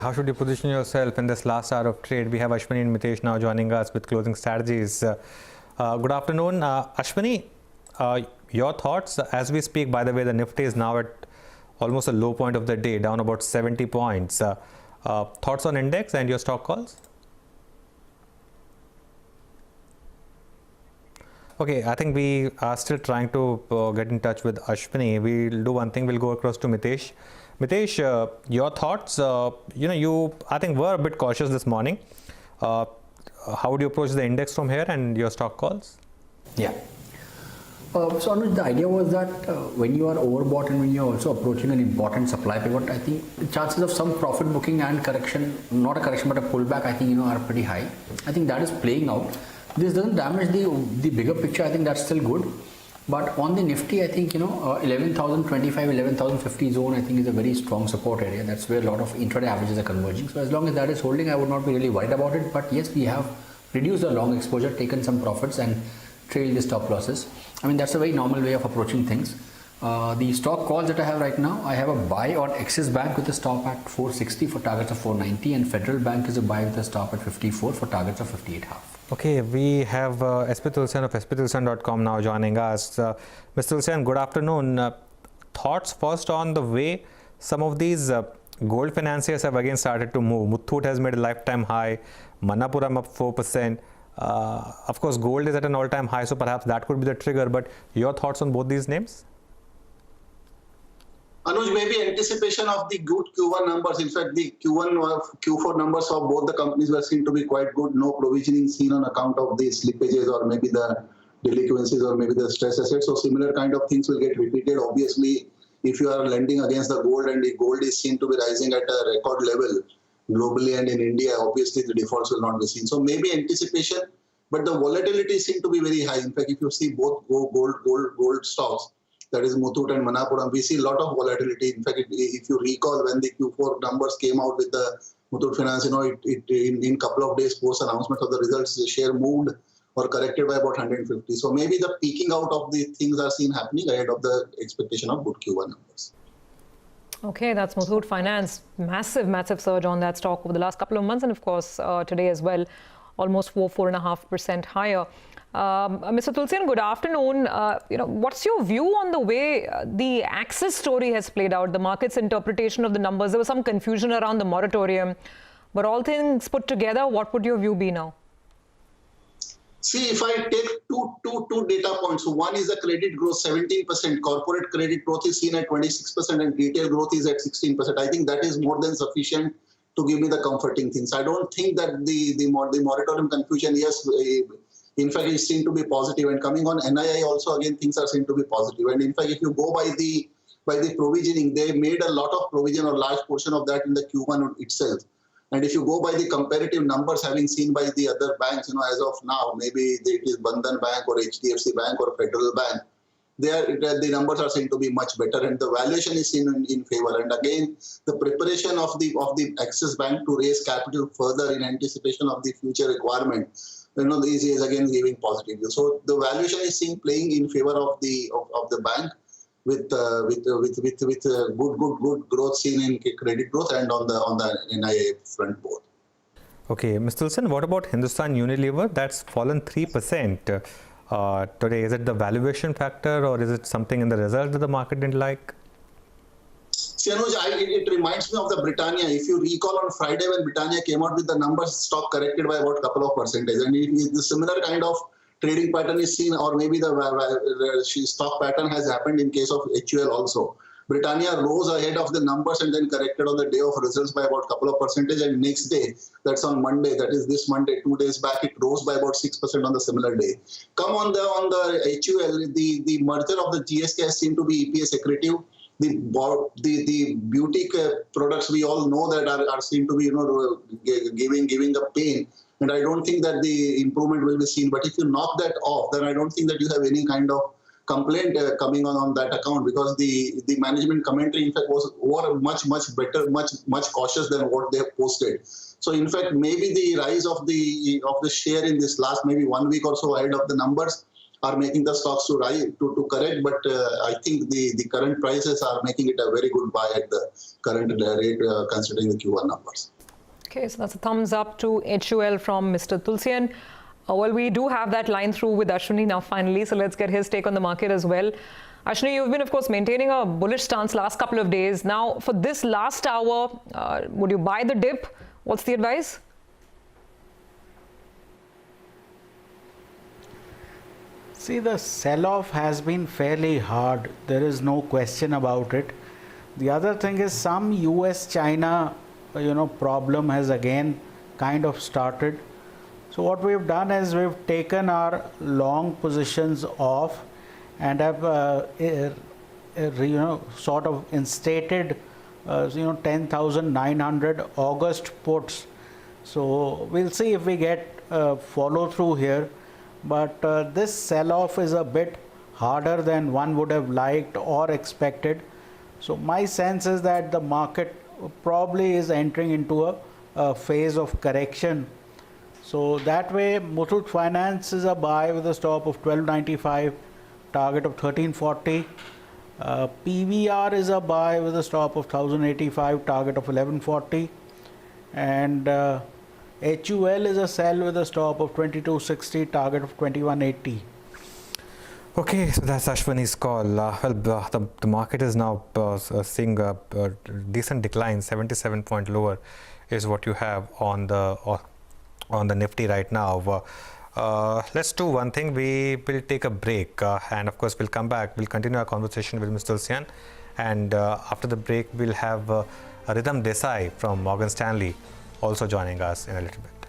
How should you position yourself in this last hour of trade? We have Ashwini and Mitesh now joining us with closing strategies. Good afternoon. Ashwini, your thoughts as we speak. By the way, the Nifty is now at almost a low point of the day, down about 70 points. Thoughts on index and your stock calls? Okay, I think we are still trying to get in touch with Ashwini. We'll do one thing, we'll go across to Mitesh. Mitesh, your thoughts, you I think were a bit cautious this morning. How would you approach the index from here and your stock calls? Yeah. So Anuj, the idea was that when you are overbought and when you're also approaching an important supply pivot, I think the chances of some profit booking and correction, not a correction but a pullback, I think are pretty high. I think that is playing out. This doesn't damage the bigger picture. I think that's still good. But on the Nifty, I think 11,025, 11,050 zone I think is a very strong support area. That's where a lot of intraday averages are converging. So as long as that is holding, I would not be really worried about it. But yes, we have reduced our long exposure, taken some profits and trailed the stop losses. I mean, that's a very normal way of approaching things. The stock calls that I have right now, I have a buy on Axis Bank with a stop at 460 for targets of 490, and Federal Bank is a buy with a stop at 54 for targets of 58.5. Okay, we have SP Tulsian of sptulsian.com now joining us. Mr. Tulsian, good afternoon. Thoughts first on the way some of these gold financiers have again started to move. Muthoot has made a lifetime high, Manappuram up 4%. Of course, gold is at an all-time high, so perhaps that could be the trigger. But your thoughts on both these names? Anuj, maybe anticipation of the good Q1 numbers. In fact, the Q1 or Q4 numbers of both the companies were seen to be quite good. No provisioning seen on account of the slippages or maybe the delinquencies or maybe the stress assets. So similar kind of things will get repeated. Obviously, if you are lending against the gold and the gold is seen to be rising at a record level globally and in India, obviously the defaults will not be seen. So maybe anticipation, but the volatility seems to be very high. In fact, if you see both gold stocks, that is Muthoot and Manappuram, we see a lot of volatility. In fact, if you recall when the Q4 numbers came out with the Muthoot Finance, in couple of days post announcement of the results, the share moved or corrected by about 150. So maybe the peaking out of the things are seen happening ahead of the expectation of good Q1 numbers. Okay, that's Muthoot Finance. Massive surge on that stock over the last couple of months, and of course today as well, almost 4.5% higher. Mr. Tulsian, good afternoon. What's your view on the way the Axis story has played out, the market's interpretation of the numbers? There was some confusion around the moratorium, but all things put together, what would your view be now? See, if I take two data points, so one is the credit growth, 17%, corporate credit growth is seen at 26% and retail growth is at 16%. I think that is more than sufficient to give me the comforting things. I don't think that the moratorium confusion, yes, in fact, it seemed to be positive, and coming on NII also again things are seen to be positive. And in fact, if you go by the provisioning, they made a lot of provision or large portion of that in the Q1 itself. And if you go by the comparative numbers having seen by the other banks, as of now, maybe it is Bandhan Bank or HDFC Bank or Federal Bank, the numbers are seen to be much better and the valuation is seen in favor. And again, the preparation of the Axis Bank to raise capital further in anticipation of the future requirement, this is again giving positive view. So the valuation is seen playing in favor of the bank with good growth seen in credit growth and on the NII front both. Okay, Mr. Tulsian, what about Hindustan Unilever? That's fallen 3% today. Is it the valuation factor or is it something in the results that the market didn't like? See, Anuj, it reminds me of the Britannia. If you recall on Friday when Britannia came out with the numbers, stock corrected by about a couple of percentage. And the similar kind of trading pattern is seen, or maybe the stock pattern has happened in case of HUL also. Britannia rose ahead of the numbers and then corrected on the day of results by about a couple of percentage, and next day, that's on Monday, that is this Monday, 2 days back, it rose by about 6% on the similar day. Come on the HUL, the merger of the GSK has seemed to be EPS accretive. The beauty products we all know that are seem to be giving the pain, and I don't think that the improvement will be seen. But if you knock that off, then I don't think that you have any kind of complaint coming on that account, because the management commentary in fact was much better, much cautious than what they have posted. So in fact, maybe the rise of the share in this last maybe 1 week or so ahead of the numbers are making the stocks to rise to correct. But I think the current prices are making it a very good buy at the current rate, considering the Q1 numbers. Okay, so that's a thumbs up to HUL from Mr. Tulsian. Well, we do have that line through with Ashwini now finally, so let's get his take on the market as well. Ashwini, you've been, of course, maintaining a bullish stance last couple of days. Now, for this last hour, would you buy the dip? What's the advice? See, the sell-off has been fairly hard. There is no question about it. The other thing is some US-China, problem has again kind of started. So what we've done is we've taken our long positions off and have sort of instated 10,900 August puts. So we'll see if we get follow through here, but this sell-off is a bit harder than one would have liked or expected. So my sense is that the market probably is entering into a phase of correction. So that way Muthoot Finance is a buy with a stop of 1295, target of 1340. PVR is a buy with a stop of 1085, target of 1140. And HUL is a sell with a stop of 2260, target of 2180. Okay, so that's Ashwini's call. The market is now seeing a decent decline, 77 point lower is what you have on the Nifty right now. Let's do one thing. We will take a break, and of course we'll come back. We'll continue our conversation with Mr. Tulsian, and after the break we'll have Ridham Desai from Morgan Stanley also joining us in a little bit.